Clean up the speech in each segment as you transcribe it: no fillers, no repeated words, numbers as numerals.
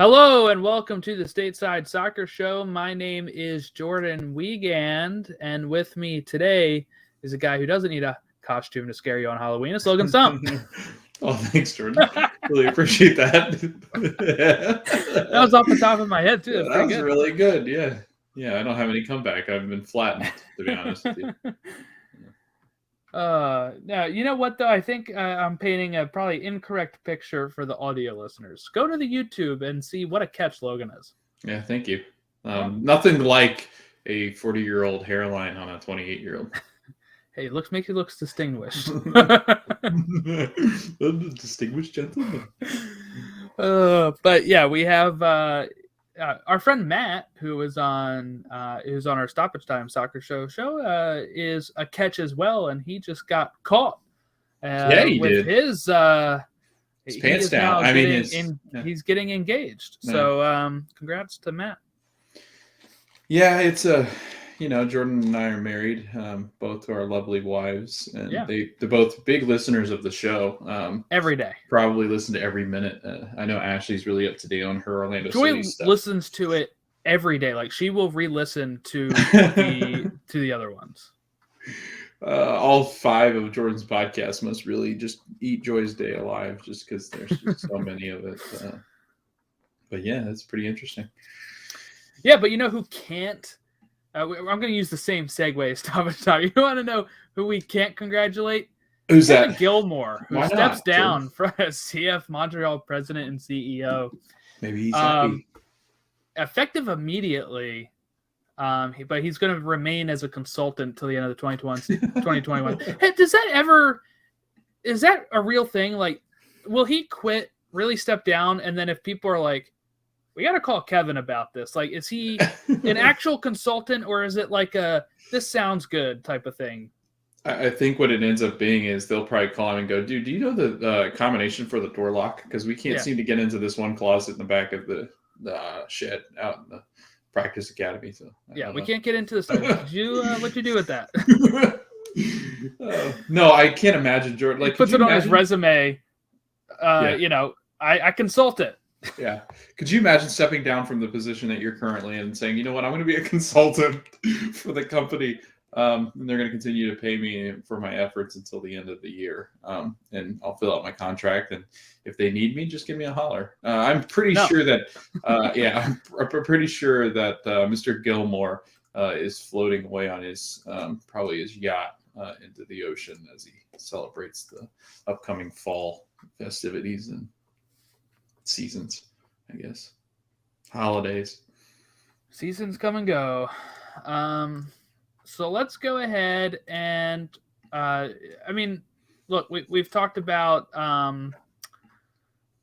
Hello and welcome to the Stateside Soccer Show. My name is Jordan Wiegand, and with me today is a guy who doesn't need a costume to scare you on Halloween. It's Logan Stump. Oh, thanks, Jordan. Really appreciate that. That was off the top of my head, too. Yeah, that was good. Really good, yeah. Yeah, I don't have any comeback. I've been flattened, to be honest with you. Now, you know what, though? I think I'm painting a probably incorrect picture for the audio listeners. Go to the YouTube and see what a catch Logan is. Yeah, thank you. Nothing like a 40-year-old hairline on a 28-year-old. Hey, makes you look distinguished. Distinguished gentleman. But yeah, we have our friend Matt, who is on our Stoppage Time Soccer Show, is a catch as well, and he just got caught. Yeah, he with did. His pants down. He's getting engaged. Yeah. So, congrats to Matt. Yeah, it's Jordan and I are married, both to our lovely wives, and they're both big listeners of the show. Every day, probably listen to every minute. I know Ashley's really up to date on her Orlando Joy City stuff. Listens to it every day. Like she will re-listen to the other ones. All 5 of Jordan's podcasts must really just eat Joy's day alive, just because there's just so many of it. But yeah, that's pretty interesting. Yeah, but you know who can't? I'm going to use the same segue as Tom. You want to know who we can't congratulate? Who's Kevin that? Gilmore, who steps down from CF Montreal president and CEO. Maybe he's happy. Effective immediately, but he's going to remain as a consultant till the end of the 2021. Hey, is that a real thing? Like, will he quit, really step down, and then if people are like, we got to call Kevin about this. Like, is he an actual consultant, or is it like a this sounds good type of thing? I think what it ends up being is they'll probably call him and go, dude, do you know the combination for the door lock? Because we can't seem to get into this one closet in the back of the shed out in the practice academy. So we can't get into this. What'd you do with that? No, I can't imagine Jordan. Like, he puts it on his resume. I consult it. Yeah. Could you imagine stepping down from the position that you're currently in and saying, you know what, I'm going to be a consultant for the company, and they're going to continue to pay me for my efforts until the end of the year, and I'll fill out my contract, and if they need me, just give me a holler. I'm pretty sure that, I'm pretty sure that Mr. Gilmore is floating away on his probably his yacht into the ocean as he celebrates the upcoming fall festivities and seasons, I guess. Holidays. Seasons come and go. So let's go ahead and look, we've talked about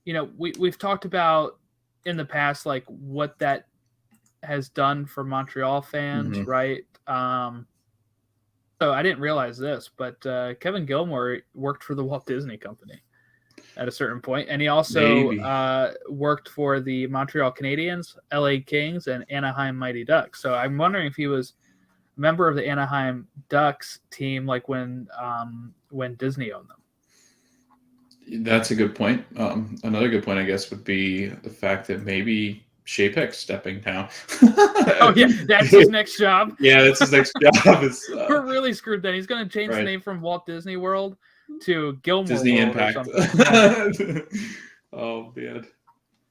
we've talked about in the past like what that has done for Montreal fans, right? So I didn't realize this, but Kevin Gilmore worked for the Walt Disney Company at a certain point, and he also worked for the Montreal Canadiens, LA Kings, and Anaheim Mighty Ducks. So I'm wondering if he was a member of the Anaheim Ducks team, like when Disney owned them. That's a good point. Another good point, I guess, would be the fact that maybe Shapek's stepping down. Oh yeah, that's his next job. Yeah, that's his next job. We're really screwed then. He's going to change the name from Walt Disney World to Gilmore Disney World Impact. or something. Oh man,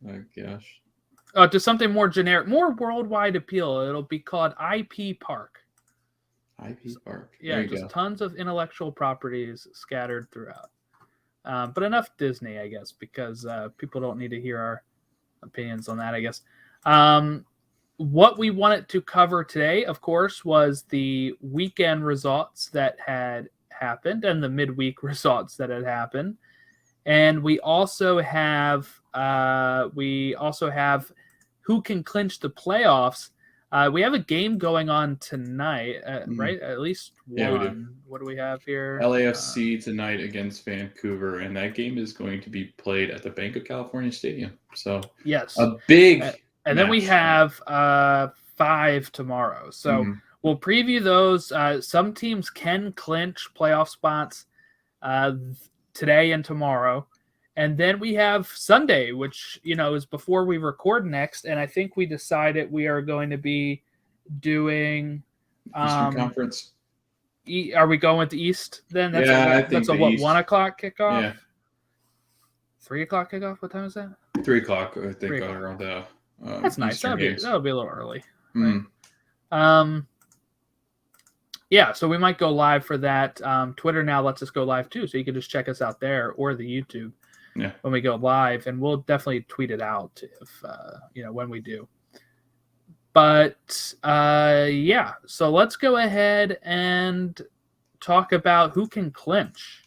oh gosh. To something more generic, more worldwide appeal. It'll be called IP Park. IP Park. Yeah, just tons of intellectual properties scattered throughout. But enough Disney, I guess, because people don't need to hear our opinions on that, I guess. What we wanted to cover today, of course, was the weekend results that had happened and the midweek results that had happened, and we also have who can clinch the playoffs. We have a game going on tonight, right? At least one. Yeah, we do. What do we have here? LAFC tonight against Vancouver, and that game is going to be played at the Bank of California Stadium. So yes, a big. And then we have 5 tomorrow. So we'll preview those. Some teams can clinch playoff spots today and tomorrow. And then we have Sunday, which, is before we record next. And I think we decided we are going to be doing Eastern Conference. Are we going with the East then? I think that's a East. 1 o'clock kickoff? Yeah. 3 o'clock kickoff? What time is that? 3 o'clock, I think, 3 o'clock. around the that's nice. Eastern That'll be a little early. Mm. Right? Yeah, so we might go live for that. Twitter now lets us go live too, so you can just check us out there or the YouTube when we go live, and we'll definitely tweet it out if when we do. But so let's go ahead and talk about who can clinch.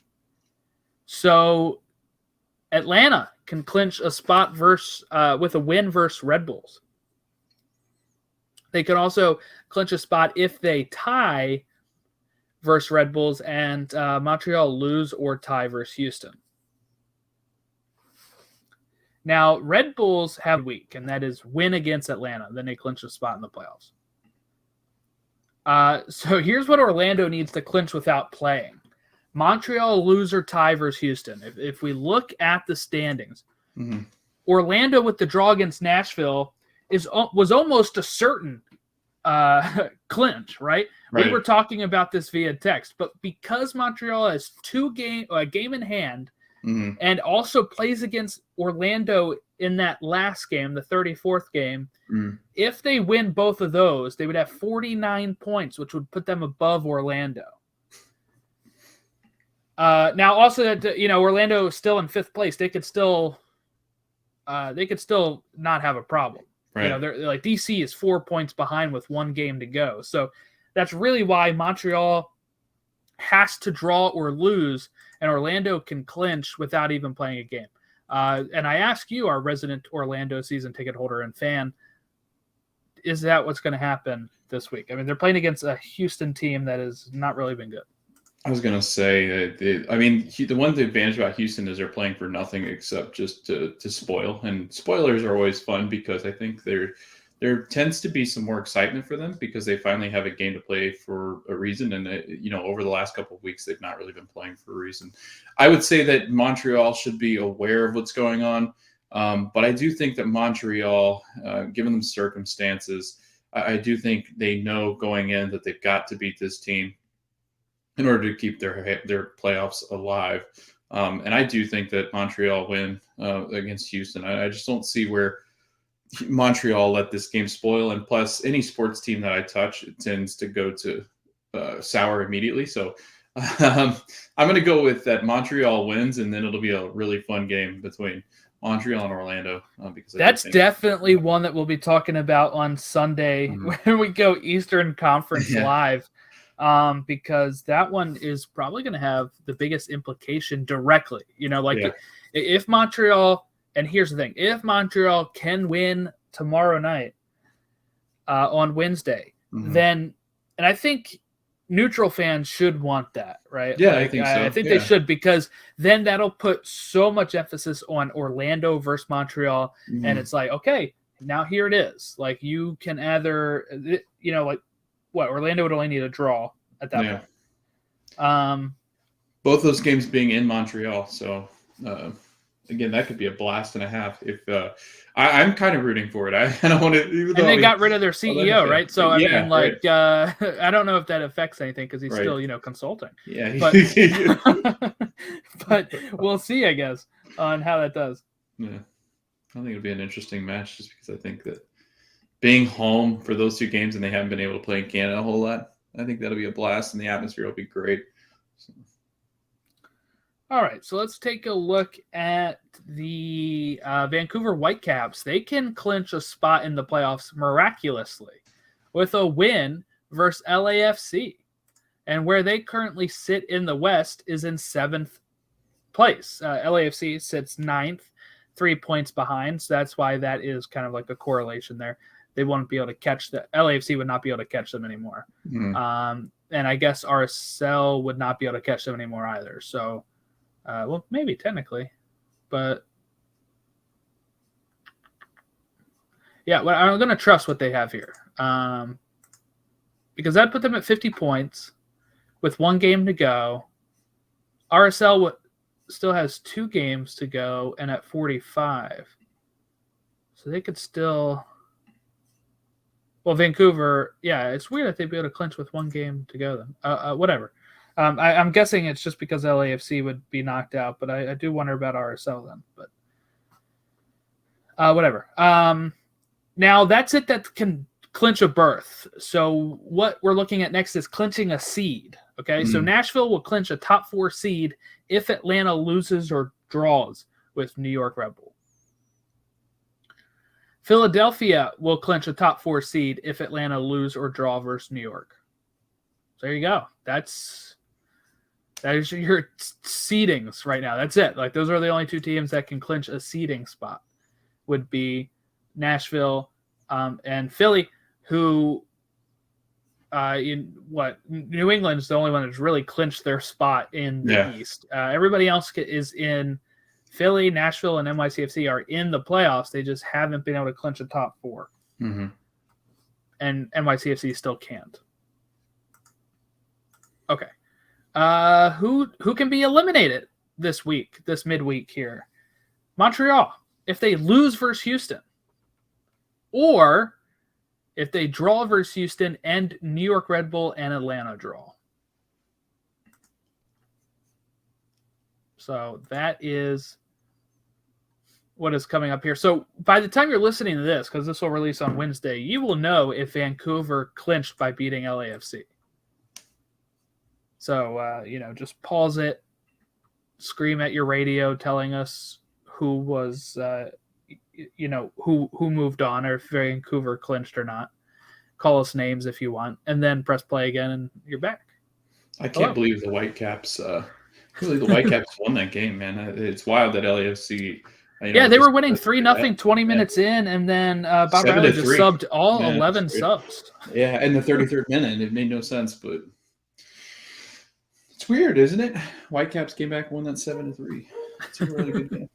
So Atlanta can clinch a spot with a win versus Red Bulls. They can also clinch a spot if they tie versus Red Bulls and Montreal lose or tie versus Houston. Now, Red Bulls have a week, and that is win against Atlanta. Then they clinch a spot in the playoffs. So here's what Orlando needs to clinch without playing. Montreal lose or tie versus Houston. If we look at the standings, Orlando with the draw against Nashville was almost a certain clinch, right? We were talking about this via text, but because Montreal has a game in hand, and also plays against Orlando in that last game, the 34th game, if they win both of those, they would have 49 points, which would put them above Orlando. Now, also that Orlando is still in 5th place, they could still not have a problem. Right. They're like DC is 4 points behind with 1 game to go. So that's really why Montreal has to draw or lose, and Orlando can clinch without even playing a game. And I ask you, our resident Orlando season ticket holder and fan, is that what's going to happen this week? I mean, they're playing against a Houston team that has not really been good. I was going to say, the one advantage about Houston is they're playing for nothing except just to spoil. And spoilers are always fun because I think there tends to be some more excitement for them because they finally have a game to play for a reason. And, over the last couple of weeks, they've not really been playing for a reason. I would say that Montreal should be aware of what's going on. But I do think that Montreal, given them circumstances, I do think they know going in that they've got to beat this team in order to keep their playoffs alive. And I do think that Montreal win against Houston. I just don't see where Montreal let this game spoil. And plus, any sports team that I touch, it tends to go to sour immediately. So I'm going to go with that Montreal wins, and then it'll be a really fun game between Montreal and Orlando. Because that's definitely one that we'll be talking about on Sunday when we go Eastern Conference live. Because that one is probably going to have the biggest implication directly. If Montreal, and here's the thing, if Montreal can win tomorrow night on Wednesday, then, and I think neutral fans should want that, right? Yeah, I think so. I think they should, because then that'll put so much emphasis on Orlando versus Montreal. And it's like, okay, now here it is. Like, you can either, Orlando would only need a draw at that point. Both those games being in Montreal, so again, that could be a blast and a half. If I'm kind of rooting for it, I don't want to. And they got rid of their CEO, right? So I don't know if that affects anything because he's still consulting. Yeah, but we'll see, I guess, on how that does. Yeah, I think it'll be an interesting match just because I think that being home for those 2 games and they haven't been able to play in Canada a whole lot, I think that'll be a blast and the atmosphere will be great. So. All right, so let's take a look at the Vancouver Whitecaps. They can clinch a spot in the playoffs miraculously with a win versus LAFC. And where they currently sit in the West is in 7th place. LAFC sits 9th, 3 points behind. So that's why that is kind of like a correlation there. They won't be able to catch LAFC would not be able to catch them anymore. And I guess RSL would not be able to catch them anymore either. So, maybe technically, but yeah, well, I'm going to trust what they have here. Because that put them at 50 points with 1 game to go. RSL still has 2 games to go and at 45. So they could still. Well, Vancouver, yeah, it's weird that they'd be able to clinch with 1 game to go then. Whatever. I'm guessing it's just because LAFC would be knocked out, but I do wonder about RSL then. But whatever. Now, that's it that can clinch a berth. So what we're looking at next is clinching a seed. Okay, so Nashville will clinch a top 4 seed if Atlanta loses or draws with New York Red Bull. Philadelphia will clinch a top 4 seed if Atlanta lose or draw versus New York. So there you go. That is your seedings right now. That's it. Like, those are the only 2 teams that can clinch a seeding spot. Would be Nashville and Philly, who New England is the only one that's really clinched their spot in the East. Everybody else is in. Philly, Nashville, and NYCFC are in the playoffs. They just haven't been able to clinch a top 4. Mm-hmm. And NYCFC still can't. Okay. Who can be eliminated this midweek here? Montreal, if they lose versus Houston. Or if they draw versus Houston and New York Red Bull and Atlanta draw. So that is what is coming up here. So by the time you're listening to this, because this will release on Wednesday, you will know if Vancouver clinched by beating LAFC. So, just pause it, scream at your radio telling us who was, who moved on, or if Vancouver clinched or not. Call us names if you want, and then press play again, and you're back. I can't believe the Whitecaps. Really, the Whitecaps won that game, man. It's wild that LAFC. They were winning 3-0, 20 minutes in, and then Bob Riley just subbed all 11 subs. Yeah, in the 33rd minute, it made no sense, but it's weird, isn't it? Whitecaps came back and won that 7-3. It's a really good game.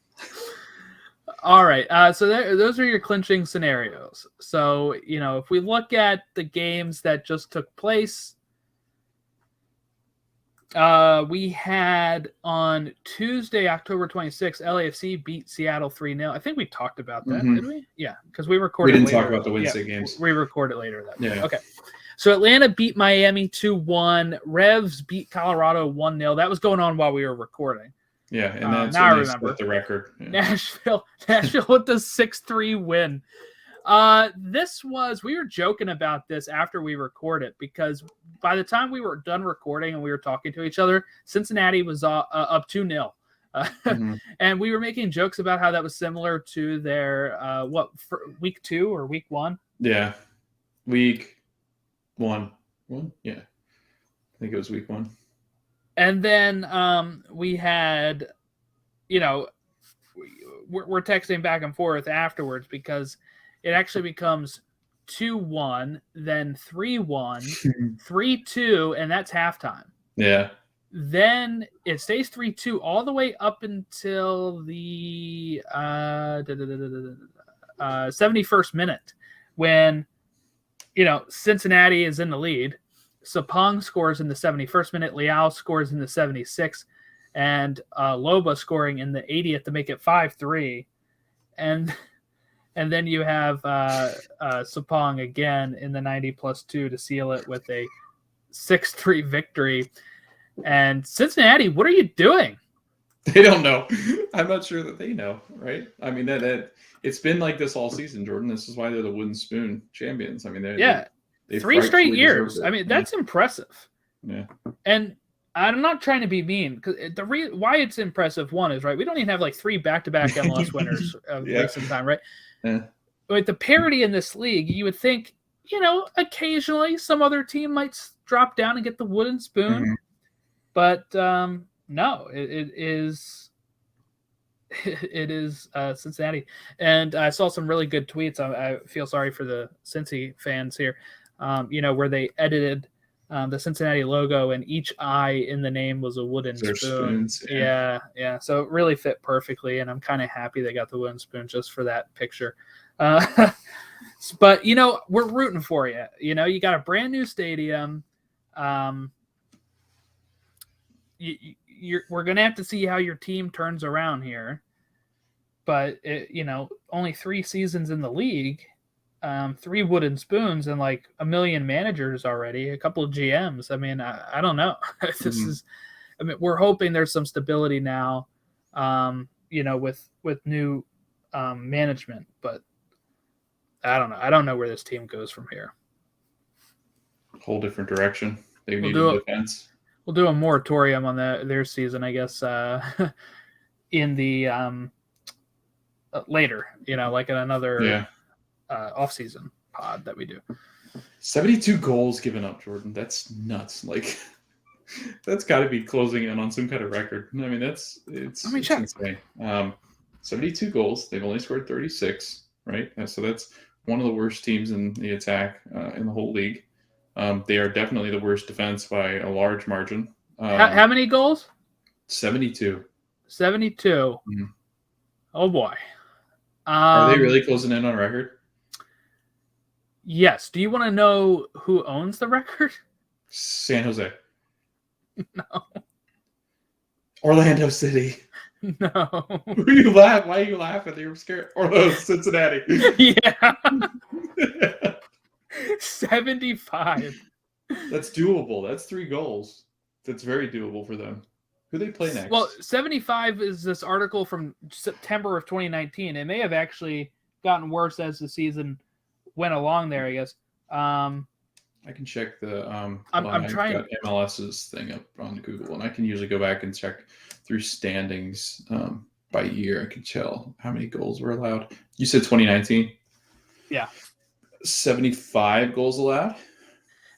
All right, so those are your clinching scenarios. So, if we look at the games that just took place, we had on Tuesday, October 26th, LAFC beat Seattle 3-0. I think we talked about that, did we? Yeah, because we recorded. We didn't talk about the Wednesday games. We recorded later that day. Yeah. Okay. So Atlanta beat Miami 2-1. Revs beat Colorado 1-0. That was going on while we were recording. Yeah, and that's now I remember the record. Yeah. Nashville with the 6-3 win. We were joking about this after we recorded, because by the time we were done recording and we were talking to each other, Cincinnati was up 2-0. And we were making jokes about how that was similar to their, week 2 or week 1? Yeah. Week 1. Yeah. I think it was week 1. And then we had, we're texting back and forth afterwards, because it actually becomes 2-1, then 3-1, 3-2, and that's halftime. Yeah. Then it stays 3-2 all the way up until the 71st minute, when, Cincinnati is in the lead. Sapong scores in the 71st minute. Leao scores in the 76th. And Loba scoring in the 80th to make it 5-3. And then you have Sapong again in the 90+2 to seal it with a 6-3 victory. And Cincinnati, what are you doing? They don't know. I'm not sure that they know, right? I mean, that it's been like this all season, Jordan. This is why they're the wooden spoon champions. I mean, they 3 straight years. I mean, that's impressive. Yeah. And I'm not trying to be mean, because why it's impressive, one is, right, we don't even have like 3 back-to-back MLS winners of recent time, right? Yeah. With the parity in this league, you would think, occasionally some other team might drop down and get the wooden spoon. Mm-hmm. But no, it is Cincinnati. And I saw some really good tweets. I feel sorry for the Cincy fans here, where they edited the Cincinnati logo, and each eye in the name was a wooden spoon. Spoons, yeah. So it really fit perfectly, and I'm kind of happy they got the wooden spoon just for that picture. But, we're rooting for you. You got a brand new stadium. we're going to have to see how your team turns around here. But, only 3 seasons in the league, 3 wooden spoons, and like a million managers already, a couple of GMs. I mean, I don't know. We're hoping there's some stability now, with new management. But I don't know. I don't know where this team goes from here. Whole different direction. They need a defense. We'll do a moratorium on their season, I guess, in the later, like in another off-season pod that we do. 72 goals given up, Jordan. That's nuts. Like, that's got to be closing in on some kind of record. I mean, it's insane. 72 goals. They've only scored 36, right? So that's one of the worst teams in the attack in the whole league. They are definitely the worst defense by a large margin. How many goals? 72. 72. Mm-hmm. Oh, boy. Are they really closing in on record? Yes. Do you want to know who owns the record? San Jose. No. Orlando City. No. Why are you laughing? You're scared. Cincinnati. Yeah. 75. That's doable. That's 3 goals. That's very doable for them. Who they play next? Well, 75 is this article from September of 2019. It may have actually gotten worse as the season went along there, I guess. I can check the I'm trying. I've got MLS's thing up on Google, and I can usually go back and check through standings by year. I can tell how many goals were allowed. You said 2019? Yeah. 75 goals allowed?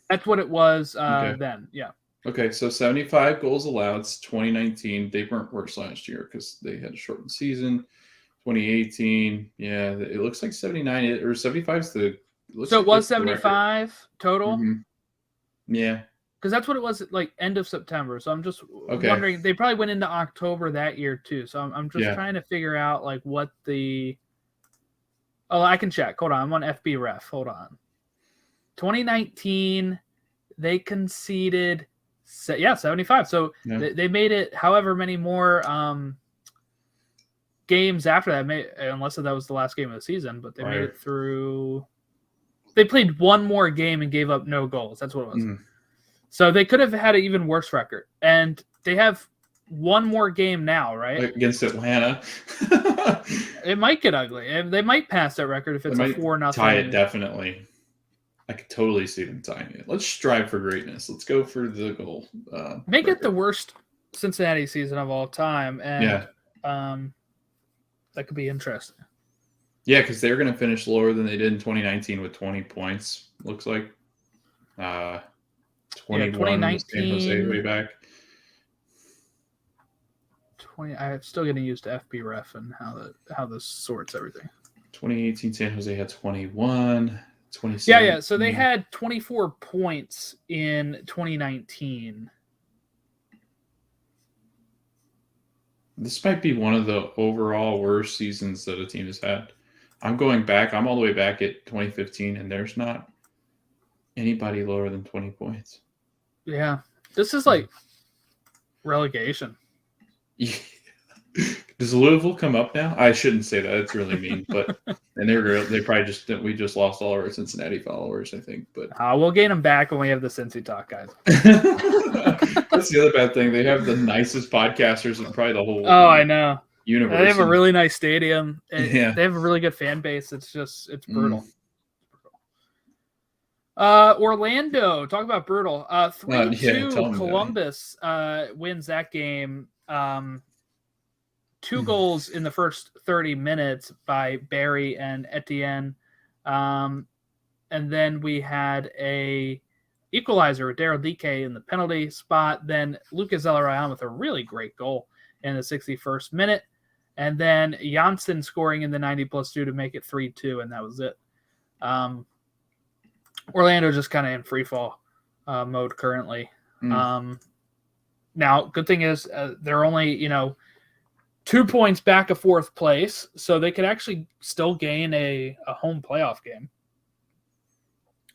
That's what it was then, yeah. Okay, so 75 goals allowed. It's 2019. They weren't worse last year because they had a shortened season. 2018, yeah, it looks like 79 or 75 is the. So it was 75 total? Mm-hmm. Yeah. Because that's what it was like end of September. So I'm just wondering, they probably went into October that year too. So I'm just trying to figure out like what the. Oh, I can check. Hold on. I'm on FB Ref. Hold on. 2019, they conceded, 75. So they made it however many more games after that, unless that was the last game of the season, but they made it through. They played one more game and gave up no goals. That's what it was. Mm. So they could have had an even worse record. And they have one more game now, right? Like against Atlanta. It might get ugly. And they might pass that record if it's a 4-0. Tie it, definitely. I could totally see them tying it. Let's strive for greatness. Let's go for the goal. Make it the worst Cincinnati season of all time. And that could be interesting. Yeah, because they're going to finish lower than they did in 2019 with 20 points, looks like. 21 was San Jose way back. I'm still getting used to FB Ref and how this sorts everything. 2018 San Jose had 21. Yeah. So they had 24 points in 2019. This might be one of the overall worst seasons that a team has had. I'm going back. I'm all the way back at 2015, and there's not anybody lower than 20 points. Yeah. This is like relegation. Yeah. Does Louisville come up now? I shouldn't say that. It's really mean, but and they probably we just lost all our Cincinnati followers, I think. But we'll gain them back when we have the Cincy talk, guys. That's the other bad thing. They have the nicest podcasters in probably the whole. Oh, I know. Universe. They have a really nice stadium. They have a really good fan base. It's brutal. Orlando, talk about brutal. 3-2 Columbus wins that game. 2 goals in the first 30 minutes by Barry and Etienne. And then we had a equalizer with Daryl DK in the penalty spot. Then Lucas Zelarayan with a really great goal in the 61st minute. And then Janssen scoring in the 90+2 to make it 3-2, and that was it. Orlando just kind of in free fall mode currently. Now, good thing is they're only 2 points back of 4th place, so they could actually still gain a home playoff game.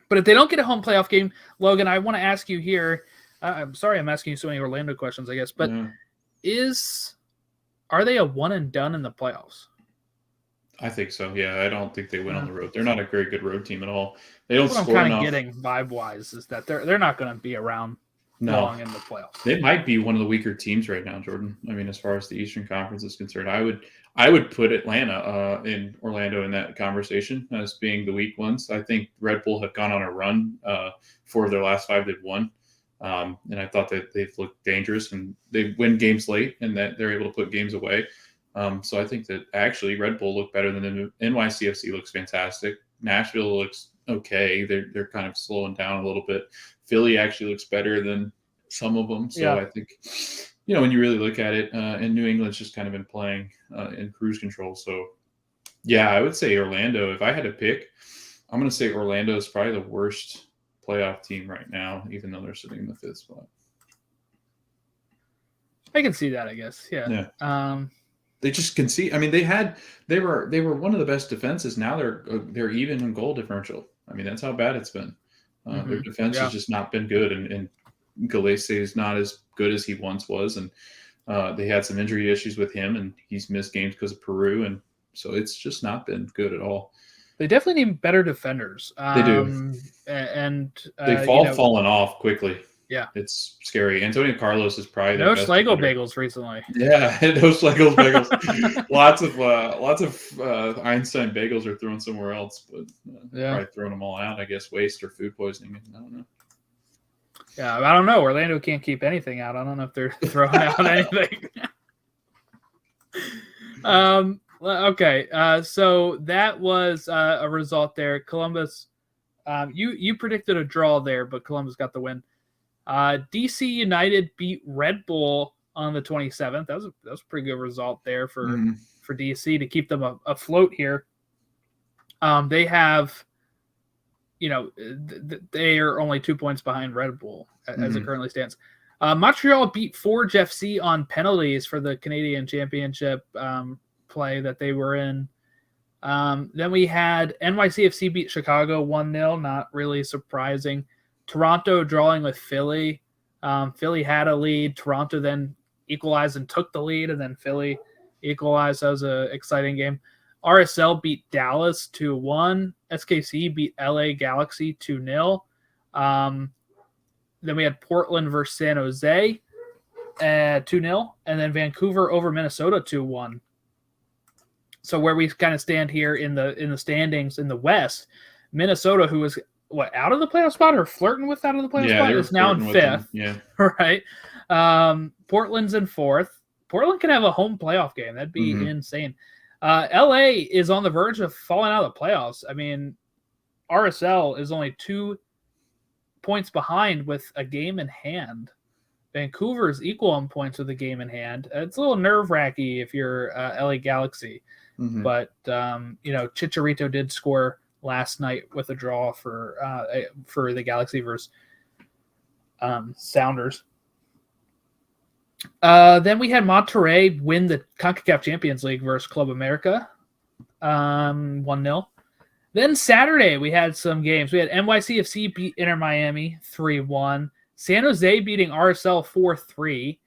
But if they don't get a home playoff game, Logan, I want to ask you here. I'm sorry I'm asking you so many Orlando questions, I guess, but Are they a one and done in the playoffs? I think so. Yeah, I don't think they win on the road. They're not a very good road team at all. They don't What I'm score kind of enough. getting vibe-wise is that they're not going to be around long in the playoffs. They might be one of the weaker teams right now, Jordan. I mean, as far as the Eastern Conference is concerned, I would put Atlanta in Orlando in that conversation as being the weak ones. I think Red Bull have gone on a run. 4 of their last 5 they've won. And I thought that they've looked dangerous and they win games late and that they're able to put games away. So I think that actually Red Bull look better than NYCFC looks fantastic. Nashville looks okay. They're kind of slowing down a little bit. Philly actually looks better than some of them. So I think, when you really look at it, and New England's just kind of been playing in cruise control. So yeah, I would say Orlando. If I had to pick, I'm going to say Orlando is probably the worst playoff team right now, even though they're sitting in the 5th spot. I can see that, I guess. Yeah. They just can see. I mean, they were one of the best defenses. Now they're even in goal differential. I mean, that's how bad it's been. Their defense has just not been good, and Gallese is not as good as he once was, and they had some injury issues with him, and he's missed games because of Peru, and so it's just not been good at all. They definitely need better defenders. They do, and they've fallen off quickly. Yeah, it's scary. Antonio Carlos is probably no Schlegel bagels recently. Yeah, no Schlegel bagels. lots of Einstein bagels are thrown somewhere else, but probably throwing them all out. I guess waste or food poisoning. I don't know. Yeah, I don't know. Orlando can't keep anything out. I don't know if they're throwing out anything. Okay. So that was a result there. Columbus. You predicted a draw there, but Columbus got the win. DC United beat Red Bull on the 27th. That was a pretty good result there for DC to keep them afloat here. They have, they are only 2 points behind Red Bull as it currently stands. Montreal beat Forge FC on penalties for the Canadian Championship play that they were in. Then we had NYCFC beat Chicago 1-0, not really surprising. Toronto drawing with Philly. Philly had a lead. Toronto then equalized and took the lead, and then Philly equalized. That was an exciting game. RSL beat Dallas 2-1. SKC beat LA Galaxy 2-0. Then we had Portland versus San Jose 2-0. And then Vancouver over Minnesota 2-1. So where we kind of stand here in the standings in the West, Minnesota, who was out of the playoff spot or flirting with out of the playoff spot, is now in 5th. Yeah. Right. Portland's in 4th. Portland can have a home playoff game. That'd be insane. LA is on the verge of falling out of the playoffs. I mean, RSL is only 2 points behind with a game in hand. Vancouver is equal on points with a game in hand. It's a little nerve-wracking if you're LA Galaxy. But, Chicharito did score last night with a draw for the Galaxy versus Sounders. Then we had Monterrey win the CONCACAF Champions League versus Club America 1-0. Then Saturday we had some games. We had NYCFC beat Inter Miami 3-1. San Jose beating RSL 4-3.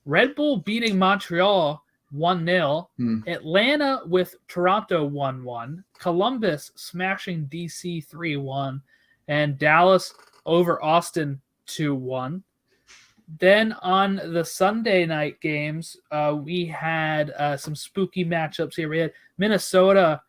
Red Bull beating Montreal 1-0. Atlanta with Toronto 1-1. Columbus smashing DC 3-1. And Dallas over Austin 2-1. Then on the Sunday night games, we had some spooky matchups here. We had Minnesota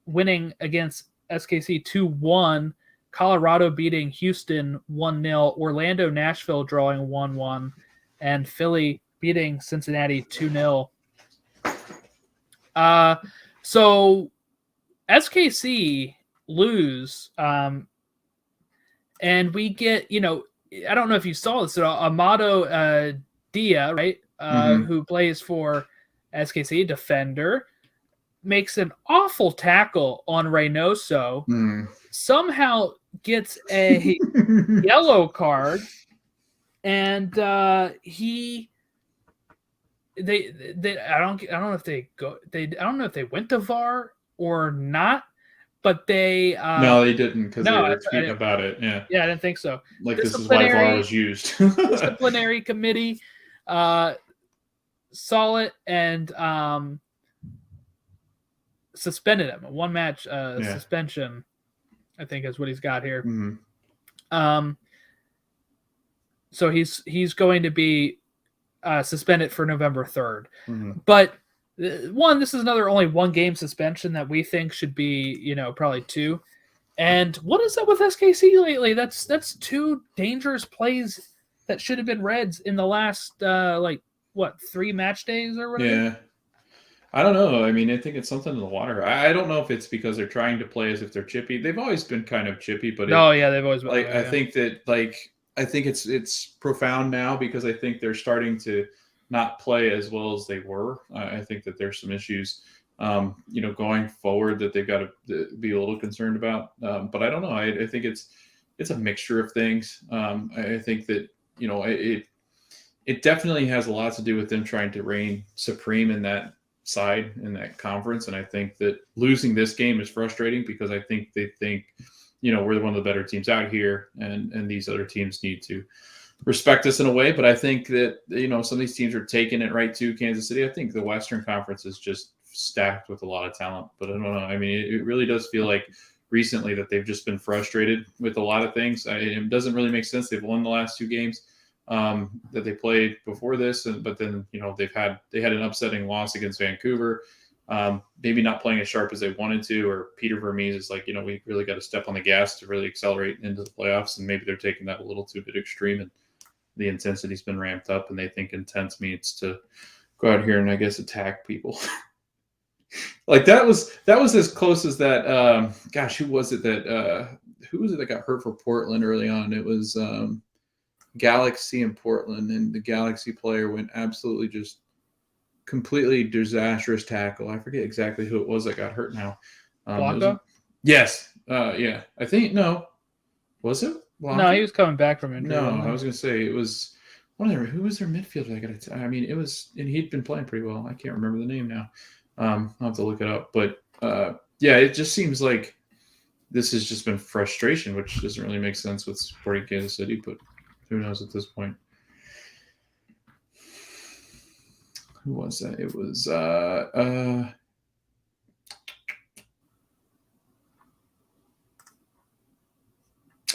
winning against SKC 2-1. Colorado beating Houston 1-0. Orlando, Nashville drawing 1-1. And Philly beating Cincinnati 2-0. So SKC lose, and we get, I don't know if you saw this, Amado Dia, right, who plays for SKC, defender, makes an awful tackle on Reynoso, somehow gets a yellow card, and I don't know if they went to VAR or not, but they no, they didn't, because they were tweeting about it. Yeah, I didn't think so. Like, this is why VAR was used. Disciplinary committee saw it and suspended him. A 1-match suspension, I think, is what he's got here. Mm-hmm. So he's going to be suspended for November 3rd. Mm-hmm. But this is another only 1-game suspension that we think should be, probably 2. And what is up with SKC lately? That's 2 dangerous plays that should have been reds in the last 3 match days or whatever. Yeah. I don't know. I mean, I think it's something in the water. I don't know if it's because they're trying to play as if they're chippy. They've always been kind of chippy, but they've always been. I think it's profound now because I think they're starting to not play as well as they were. I think that there's some issues, going forward that they've got to be a little concerned about. But I don't know. I think it's a mixture of things. I think that it definitely has a lot to do with them trying to reign supreme in that side in that conference. And I think that losing this game is frustrating because I think they think, we're one of the better teams out here and these other teams need to respect us in a way. But I think that, some of these teams are taking it right to Kansas City. I think the Western Conference is just stacked with a lot of talent, but I don't know. I mean, it really does feel like recently that they've just been frustrated with a lot of things. It doesn't really make sense. They've won the last 2 games that they played before this, but then they had an upsetting loss against Vancouver, maybe not playing as sharp as they wanted to, or Peter Vermees is like, we really got to step on the gas to really accelerate into the playoffs, and maybe they're taking that a little too bit extreme, and the intensity's been ramped up, and they think intense means to go out here and I guess attack people. Like that was as close as that. Who was it that got hurt for Portland early on? It was Galaxy in Portland, and the Galaxy player went absolutely just completely disastrous tackle. I forget exactly who it was that got hurt now. Blanco? Yes. Yeah. I think, no. Was it? Blanco? No, he was coming back from injury. No, I was going to say it was who was their midfielder? It was, and he'd been playing pretty well. I can't remember the name now. I'll have to look it up. But it just seems like this has just been frustration, which doesn't really make sense with supporting Kansas City, but who knows at this point? Who was that? It was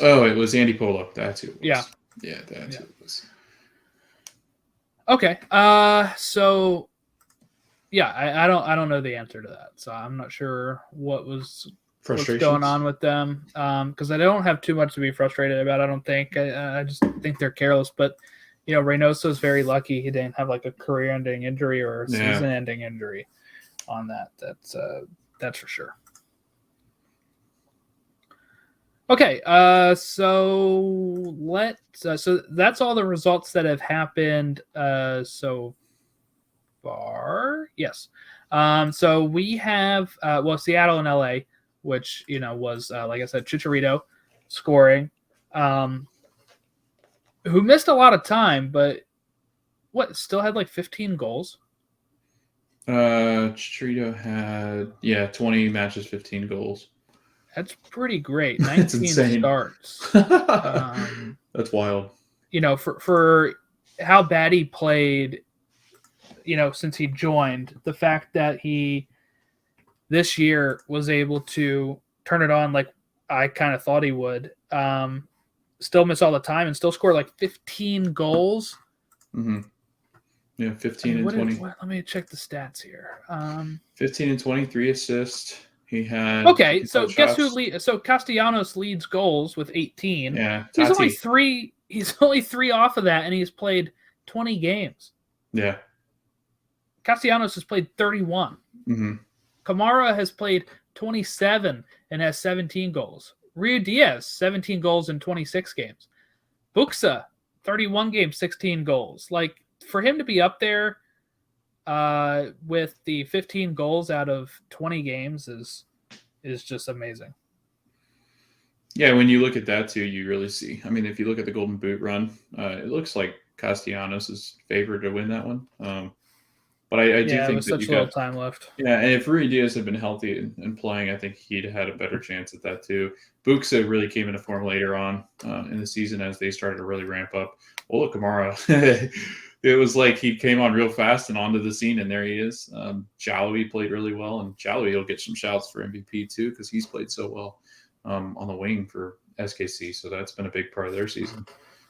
it was Andy Polo. That's who it was. Yeah. Yeah, that's who it was. Okay. So I don't know the answer to that. So I'm not sure what's going on with them. Because I don't have too much to be frustrated about. I don't think. I just think they're careless. But Reynoso is very lucky he didn't have like a career-ending injury or a season-ending injury on that. That's for sure. Okay, so that's all the results that have happened so far. Yes. So we have Seattle and LA, which was like I said, Chicharito scoring, who missed a lot of time, but still had like 15 goals. Chicharito had 20 matches, 15 goals. That's pretty great. 19 starts. That's wild. For how bad he played, since he joined, the fact that he this year was able to turn it on like I kind of thought he would, still miss all the time and still score like 15 goals. Mm-hmm. Yeah, 15 and 20. Let me check the stats here. 15 and 23 assists. He had so guess who so Castellanos leads goals with 18. Yeah, he's only three off of that, and he's played 20 games. Yeah, Castellanos has played 31. Mm-hmm. Kamara has played 27 and has 17 goals. Rio Diaz 17 goals in 26 games. Buxa 31 games, 16 goals. Like for him to be up there with the 15 goals out of 20 games is just amazing. Yeah, when you look at that too, you really see. I mean, if you look at the Golden Boot run, it looks like Castellanos is favored to win that one. But I do think that such little time left. Yeah, and if Rui Diaz had been healthy and playing, I think he'd had a better chance at that too. Buxa really came into form later on in the season as they started to really ramp up. Well, look, Kamara it was like he came on real fast and onto the scene, and there he is. Shallowy played really well, and Shallowy will get some shouts for MVP too because he's played so well on the wing for SKC. So that's been a big part of their season.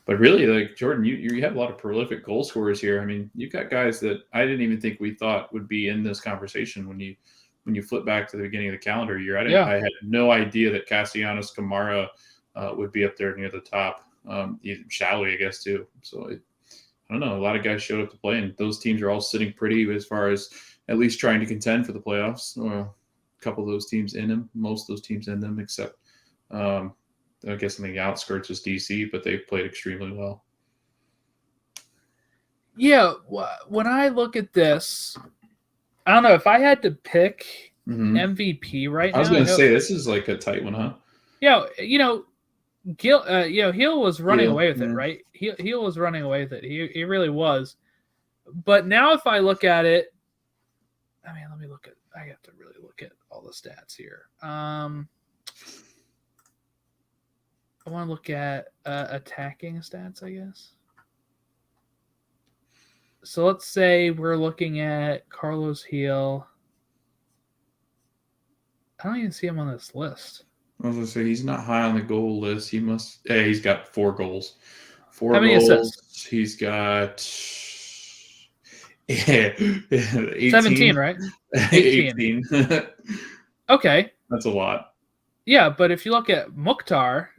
But really, like Jordan, you have a lot of prolific goal scorers here. I mean, you've got guys that I didn't even think we thought would be in this conversation when you flip back to the beginning of the calendar year. I had no idea that Castellanos Kamara would be up there near the top. Shallowy, I guess, too. So I don't know. A lot of guys showed up to play, and those teams are all sitting pretty as far as at least trying to contend for the playoffs. A couple of those teams in them, most of those teams in them, except I guess on the outskirts is DC, but they've played extremely well. Yeah, when I look at this, I don't know if I had to pick MVP right now. I was going to say this is like a tight one, huh? Yeah, Gil, Heel was running away with it, right? Heel was running away with it. He really was. But now, if I look at it, I mean, I have to really look at all the stats here. I want to look at attacking stats, I guess. So let's say we're looking at Carlos Heel. I don't even see him on this list. I was going to say he's not high on the goal list. He's got 4 goals. How many assists? He's got 18. 17, right? 18. Okay. That's a lot. Yeah, but if you look at Mukhtar,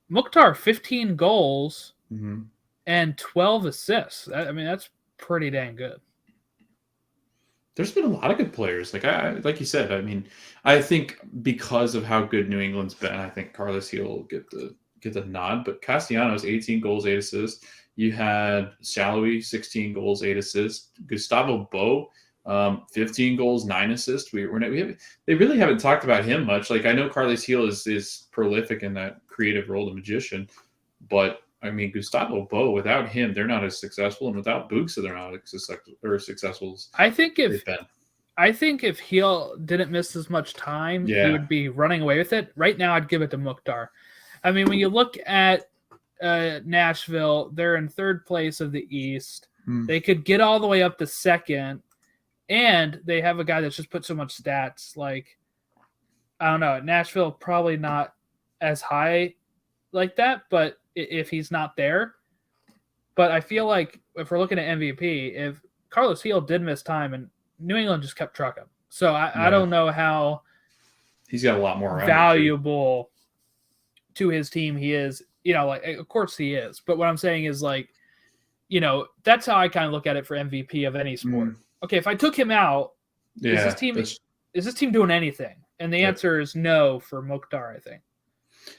Mukhtar 15 goals and 12 assists. I mean, that's pretty dang good. There's been a lot of good players. Like you said, I mean, I think because of how good New England's been, I think Carlos Heel will get the nod. But Castellanos, 18 goals, 8 assists. You had Shallowy, 16 goals, 8 assists. Gustavo Bo, 15 goals, 9 assists. They really haven't talked about him much. Like I know Carlos Heel is prolific in that creative role, the magician, but I mean Gustavo Bo, without him, they're not as successful, and without Buxa, they're not as successful. I think if Heel didn't miss as much time, he would be running away with it. Right now, I'd give it to Mukhtar. I mean, when you look at Nashville, they're in 3rd place of the East. They could get all the way up to 2nd. And they have a guy that's just put so much stats. Like, I don't know, Nashville probably not as high like that, but if he's not there. But I feel like if we're looking at MVP, if Carlos Heel did miss time and New England just kept trucking. So I don't know how he's got a lot more valuable to his team he is. Like, of course he is. But what I'm saying is, like, that's how I kind of look at it for MVP of any sport. Okay, if I took him out, is this team doing anything? And the answer is no for Mukhtar, I think.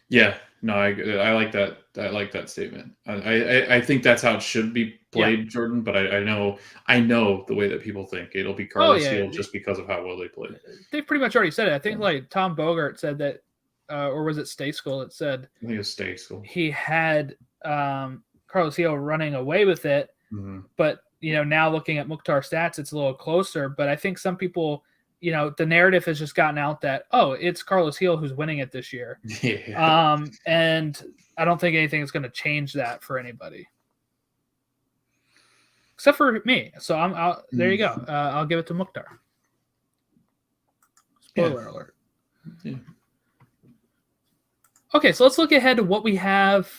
Yeah, no, I like that. I like that statement. I think that's how it should be played, Jordan. But I know the way that people think it'll be Carlos Heel just because of how well they played. They've pretty much already said it. I think like Tom Bogart said that, or was it Stay School? It said I think it was Stay School. He had Carlos Heel running away with it, but now looking at Mukhtar stats, it's a little closer. But I think some people, the narrative has just gotten out that, it's Carlos Heel who's winning it this year. And I don't think anything is going to change that for anybody. Except for me. So there you go. I'll give it to Mukhtar. Spoiler alert. Yeah. Okay, so let's look ahead to what we have.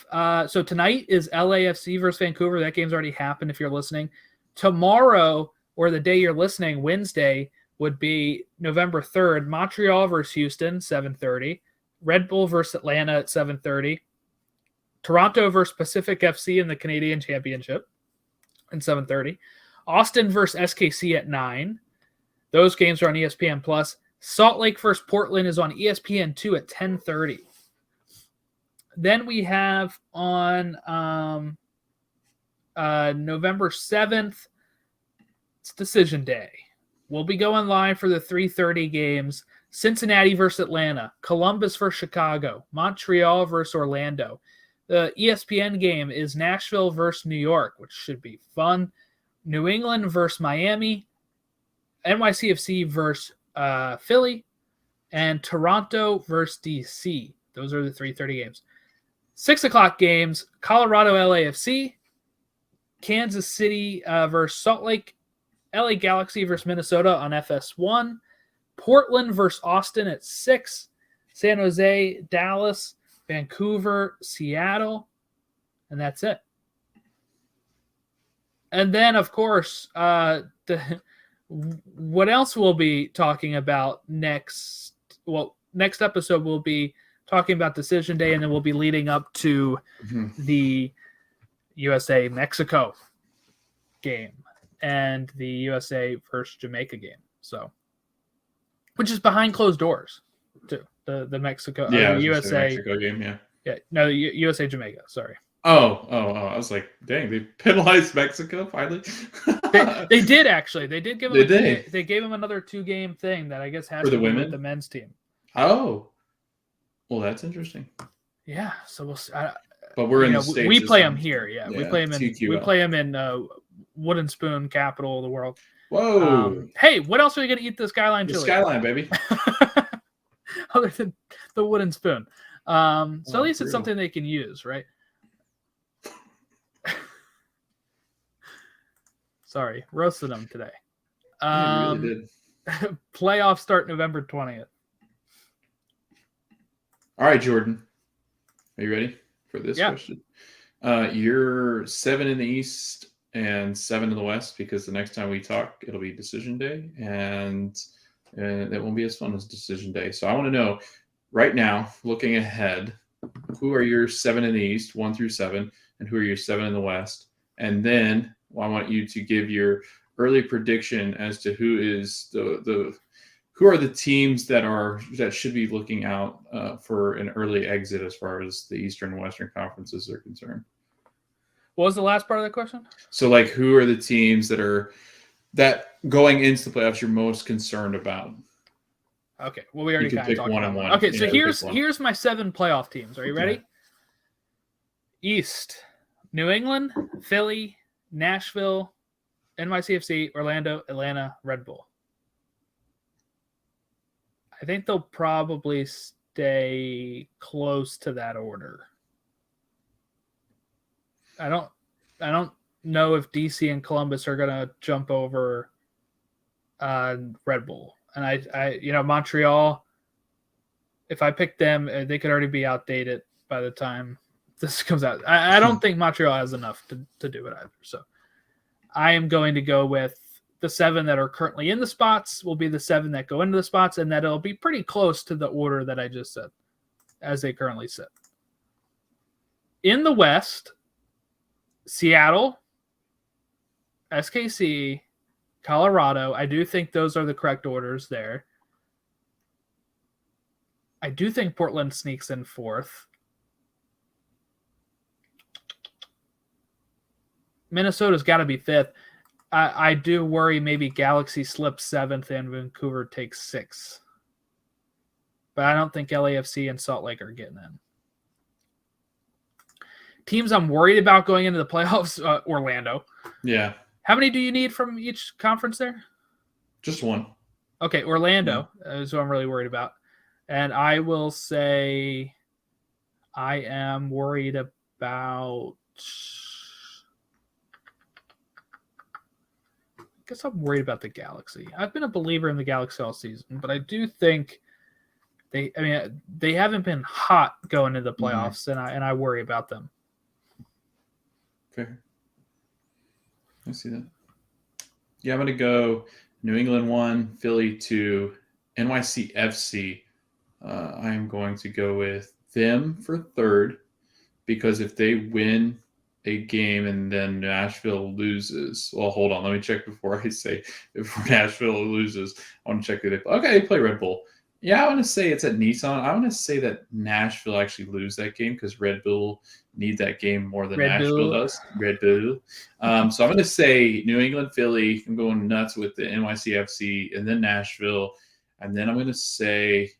So tonight is LAFC versus Vancouver. That game's already happened if you're listening. Tomorrow, or the day you're listening, Wednesday, would be November 3rd, Montreal versus Houston, 7:30. Red Bull versus Atlanta at 7:30. Toronto versus Pacific FC in the Canadian Championship at 7:30. Austin versus SKC at 9. Those games are on ESPN+. Salt Lake versus Portland is on ESPN2 at 10:30. Then we have on November 7th, it's Decision Day. We'll be going live for the 3:30 games. Cincinnati versus Atlanta, Columbus versus Chicago, Montreal versus Orlando. The ESPN game is Nashville versus New York, which should be fun. New England versus Miami, NYCFC versus Philly, and Toronto versus DC. Those are the 3:30 games. 6 o'clock games, Colorado LAFC, Kansas City versus Salt Lake. LA Galaxy versus Minnesota on FS1. Portland versus Austin at 6. San Jose, Dallas, Vancouver, Seattle. And that's it. And then, of course, what else we'll be talking about next? Well, next episode we'll be talking about Decision Day, and then we'll be leading up to the USA-Mexico game and the USA versus Jamaica game. So, which is behind closed doors, too. The Mexico, the USA Mexico game, USA Jamaica. Sorry. Oh! I was like, dang, they penalized Mexico finally. They did actually. They did give them. They gave them another 2-game thing that I guess has for to the do women with the men's team. Oh, well, that's interesting. Yeah, so we'll. But we're in the States. We play them here. Yeah, we play them in. TQL. We play them in Wooden Spoon, capital of the world. Whoa! Hey, what else are we gonna eat? The Skyline chili. Skyline, baby. Other than the Wooden Spoon, so at least it's something they can use, right? Sorry, roasted them today. You really did. Playoffs start November 20th. All right, Jordan. Are you ready for this question? You're 7 in the East and 7 in the West, because the next time we talk, it'll be Decision Day, and it won't be as fun as Decision Day. So I want to know, right now, looking ahead, who are your 7 in the East, 1 through 7, and who are your 7 in the West? And then I want you to give your early prediction as to who is who are the teams that should be looking out for an early exit as far as the Eastern and Western conferences are concerned. What was the last part of the question? So, like, who are the teams that going into the playoffs you're most concerned about? Okay, well, we already kind of talked about one. Okay, so here's my 7 playoff teams. Are you ready? East: New England, Philly, Nashville, NYCFC, Orlando, Atlanta, Red Bull. I think they'll probably stay close to that order. I don't know if DC and Columbus are going to jump over Red Bull. And I Montreal, if I pick them, they could already be outdated by the time this comes out. I don't think Montreal has enough to do it either. So I am going to go with the 7 that are currently in the spots will be the 7 that go into the spots, and that it'll be pretty close to the order that I just said as they currently sit. In the West, Seattle, SKC, Colorado. I do think those are the correct orders there. I do think Portland sneaks in 4th. Minnesota's got to be 5th. I do worry maybe Galaxy slips 7th and Vancouver takes 6th. But I don't think LAFC and Salt Lake are getting in. Teams I'm worried about going into the playoffs, Orlando. Yeah. How many do you need from each conference there? Just 1. Okay, Orlando is who I'm really worried about. And I will say I am worried about... I guess I'm worried about the Galaxy. I've been a believer in the Galaxy all season, but I do think they haven't been hot going into the playoffs, and I worry about them. Fair. I see that. Yeah, I'm going to go New England 1, Philly 2, NYCFC. I am going to go with them for 3rd, because if they win a game and then Nashville loses. Well, hold on. Let me check before I say if Nashville loses. I want to check who they play. Okay, they play Red Bull. Yeah, I want to say it's at Nissan. I want to say that Nashville actually lose that game because Red Bull need that game more than Nashville does. Red Bull. So I'm going to say New England, Philly. I'm going nuts with the NYCFC and then Nashville. And then I'm going to say,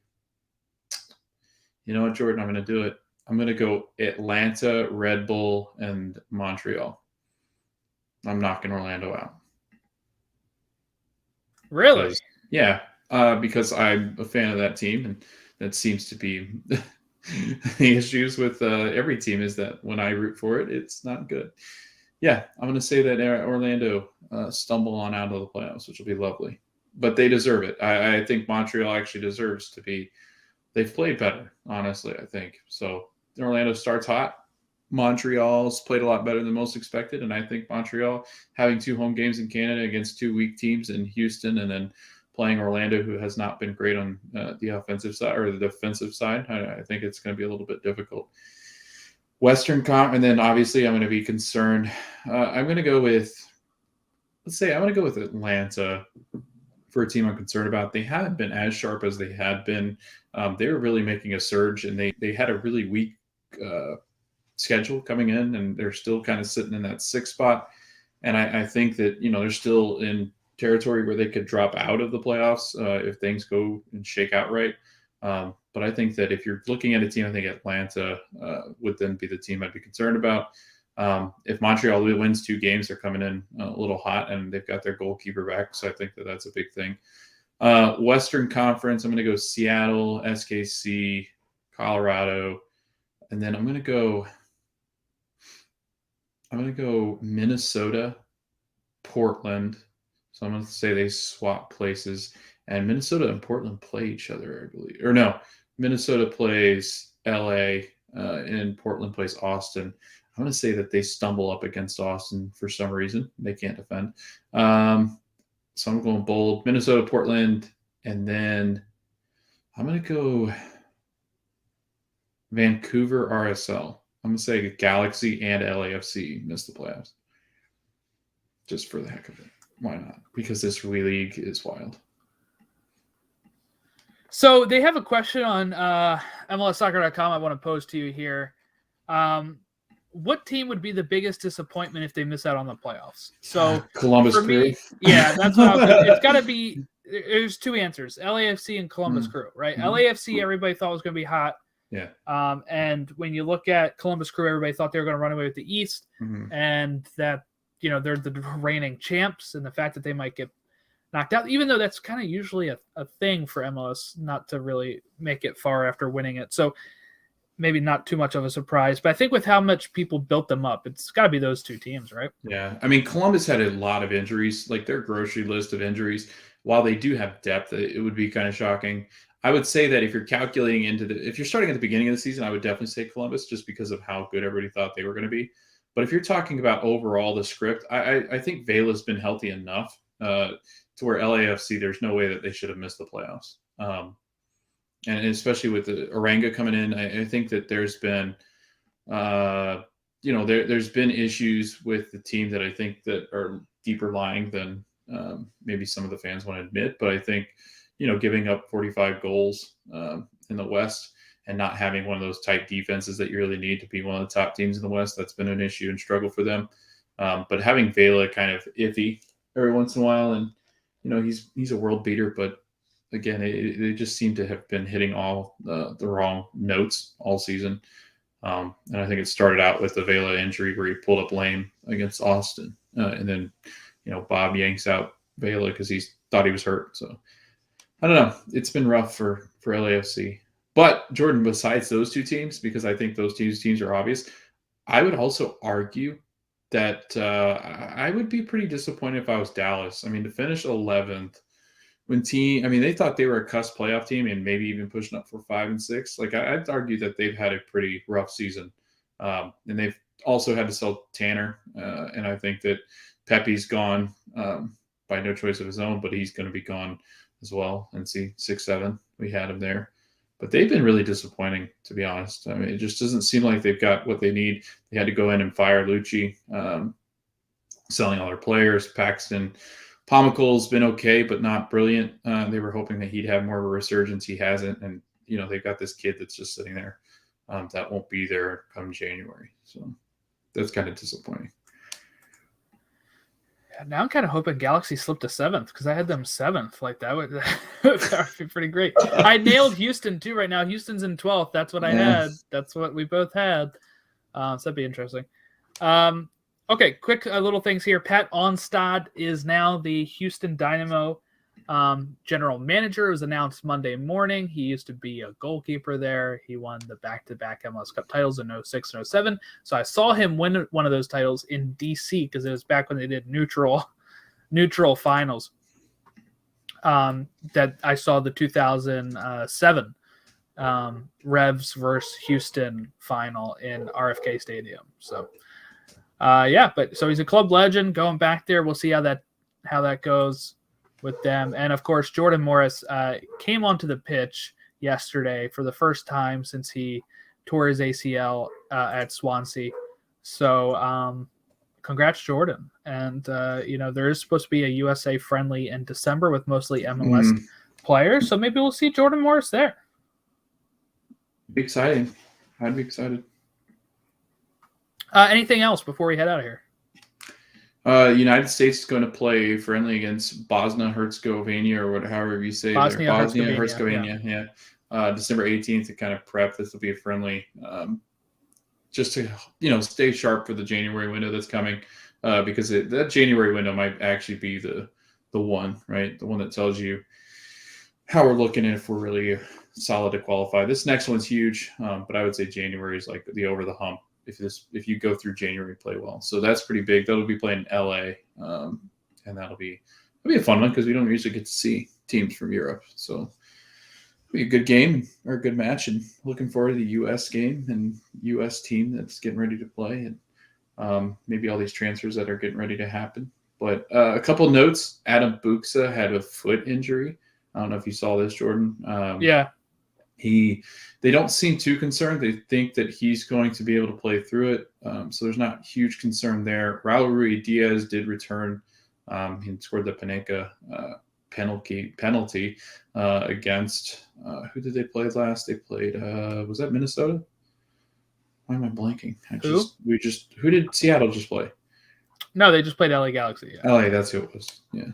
you know what, Jordan? I'm going to do it. I'm going to go Atlanta, Red Bull, and Montreal. I'm knocking Orlando out. Really? Yeah, because I'm a fan of that team, and that seems to be the issues with every team is that when I root for it, it's not good. Yeah, I'm going to say that Orlando stumble on out of the playoffs, which will be lovely. But they deserve it. I think Montreal actually deserves to be. They've played better, honestly, I think. So Orlando starts hot. Montreal's played a lot better than most expected. And I think Montreal, having 2 home games in Canada against 2 weak teams in Houston and then playing Orlando, who has not been great on the offensive side or the defensive side, I think it's going to be a little bit difficult. And then obviously I'm going to be concerned. I'm going to go with, I'm going to go with Atlanta for a team I'm concerned about. They haven't been as sharp as they had been. They were really making a surge, and they had a really weak schedule coming in, and they're still kind of sitting in that 6th spot. And I think that, they're still in territory where they could drop out of the playoffs if things go and shake out right. But I think that if you're looking at a team, I think Atlanta would then be the team I'd be concerned about. If Montreal wins 2 games, they're coming in a little hot, and they've got their goalkeeper back. So I think that that's a big thing. Western Conference, I'm going to go Seattle, SKC, Colorado, and then I'm going to go Minnesota, Portland. So I'm going to say they swap places. And Minnesota and Portland play each other, I believe. Or no, Minnesota plays LA and Portland plays Austin. I'm going to say that they stumble up against Austin for some reason. They can't defend. So I'm going bold. Minnesota, Portland, and then I'm going to go Vancouver, RSL. I'm going to say Galaxy and LAFC miss the playoffs. Just for the heck of it. Why not? Because this league is wild. So they have a question on MLSsoccer.com I want to pose to you here. What team would be the biggest disappointment if they miss out on the playoffs? So Columbus Crew. Yeah, that's what I was thinking. It's got to be. There's 2 answers: LAFC and Columbus Crew, right? LAFC, everybody thought was going to be hot. Yeah. And when you look at Columbus Crew, everybody thought they were going to run away with the East, and that they're the reigning champs, and the fact that they might get knocked out, even though that's kind of usually a thing for MLS, not to really make it far after winning it. So maybe not too much of a surprise, but I think with how much people built them up, it's got to be those 2 teams, right? Yeah. I mean, Columbus had a lot of injuries, like their grocery list of injuries. While they do have depth, it would be kind of shocking. I would say that if you're calculating if you're starting at the beginning of the season, I would definitely say Columbus just because of how good everybody thought they were going to be. But if you're talking about overall the script, I think Vela's been healthy enough to where LAFC, there's no way that they should have missed the playoffs. And especially with the Oranga coming in, I think that there's been, there's been issues with the team that I think that are deeper lying than maybe some of the fans want to admit. But I think, giving up 45 goals in the West and not having one of those tight defenses that you really need to be one of the top teams in the West, that's been an issue and struggle for them. But having Vela kind of iffy every once in a while, and he's a world beater, but again, they just seem to have been hitting all the wrong notes all season. And I think it started out with the Vela injury where he pulled up lame against Austin. And then, Bob yanks out Vela because he thought he was hurt. So I don't know. It's been rough for LAFC. But Jordan, besides those 2 teams, because I think those 2 teams are obvious, I would also argue that I would be pretty disappointed if I was Dallas. I mean, to finish 11th they thought they were a cusp playoff team and maybe even pushing up for 5 and 6. Like I'd argue that they've had a pretty rough season. And they've also had to sell Tanner. And I think that Pepe's gone by no choice of his own, but he's going to be gone as well. And see 6-7, we had him there. But they've been really disappointing, to be honest. I mean, it just doesn't seem like they've got what they need. They had to go in and fire Lucci, selling all their players. Paxton Pomical's been okay, but not brilliant. They were hoping that he'd have more of a resurgence. He hasn't. And, they've got this kid that's just sitting there that won't be there come January. So that's kind of disappointing. Now I'm kind of hoping Galaxy slipped to 7th because I had them 7th. Like that would be pretty great. I nailed Houston too right now. Houston's in 12th. That's what I had. That's what we both had. So that'd be interesting. Okay, quick little things here. Pat Onstad is now the Houston Dynamo General manager was announced Monday morning. He used to be a goalkeeper there. He won the back-to-back MLS Cup titles in 06 and 07. So I saw him win one of those titles in DC because it was back when they did neutral finals. That I saw the 2007 Revs versus Houston final in RFK Stadium. So but so he's a club legend going back there. We'll see how that goes with them. And of course, Jordan Morris came onto the pitch yesterday for the first time since he tore his ACL at Swansea. So congrats, Jordan. And there is supposed to be a USA friendly in December with mostly MLS players. So maybe we'll see Jordan Morris there. Be exciting. I'd be excited. Anything else before we head out of here? United States is going to play friendly against Bosnia-Herzegovina, or however you say Bosnia-Herzegovina. Yeah. December 18th to kind of prep. This will be a friendly, just to stay sharp for the January window that's coming, because that January window might actually be the one, right? The one that tells you how we're looking and if we're really solid to qualify. This next one's huge, but I would say January is like the over the hump. If you go through January and play well. So that's pretty big. That'll be playing in LA. And that'll be a fun one because we don't usually get to see teams from Europe. So it'll be a good game or a good match, and looking forward to the US game and US team that's getting ready to play, and maybe all these transfers that are getting ready to happen. But a couple notes. Adam Buxa had a foot injury. I don't know if you saw this, Jordan. They don't seem too concerned. They think that he's going to be able to play through it. So there's not huge concern there. Raul Ruiz-Diaz did return. He scored the Panenka penalty against who did they play last? They played was that Minnesota? Why am I blanking? Who did Seattle just play? No, they just played LA Galaxy. Yeah. LA, that's who it was. Yeah.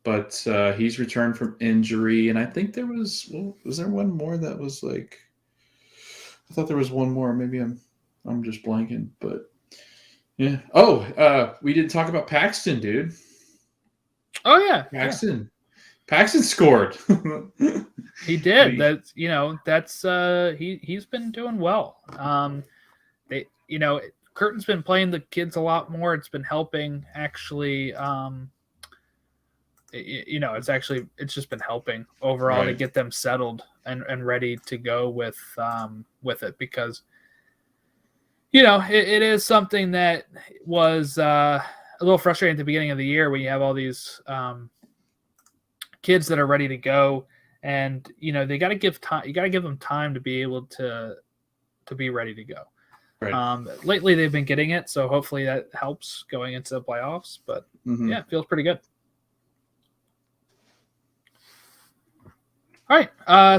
But he's returned from injury, and I think there was there one more that was like, I thought there was one more. Maybe I'm just blanking, but yeah. We didn't talk about Paxton, dude. Oh yeah, Paxton scored. He did. He's been doing well. Curtin's been playing the kids a lot more. It's been helping actually. It's just been helping overall to get them settled and ready to go with it, because it is something that was a little frustrating at the beginning of the year when you have all these kids that are ready to go, and they got to give time. You got to give them time to be able to be ready to go. Right. Lately they've been getting it, so hopefully that helps going into the playoffs. But it feels pretty good. All right,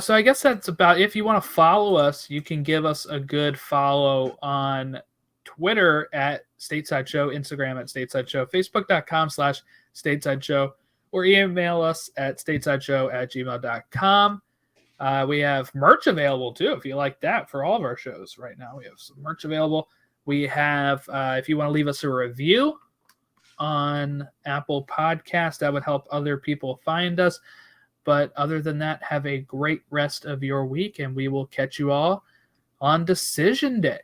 so I guess that's about it. If you want to follow us, you can give us a good follow on Twitter at Stateside Show, Instagram at Stateside Show, Facebook.com/Stateside Show, or email us at statesideshow@gmail.com. We have merch available too, if you like that, for all of our shows right now. We have some merch available. We have, if you want to leave us a review on Apple Podcasts, that would help other people find us. But other than that, have a great rest of your week, and we will catch you all on Decision Day.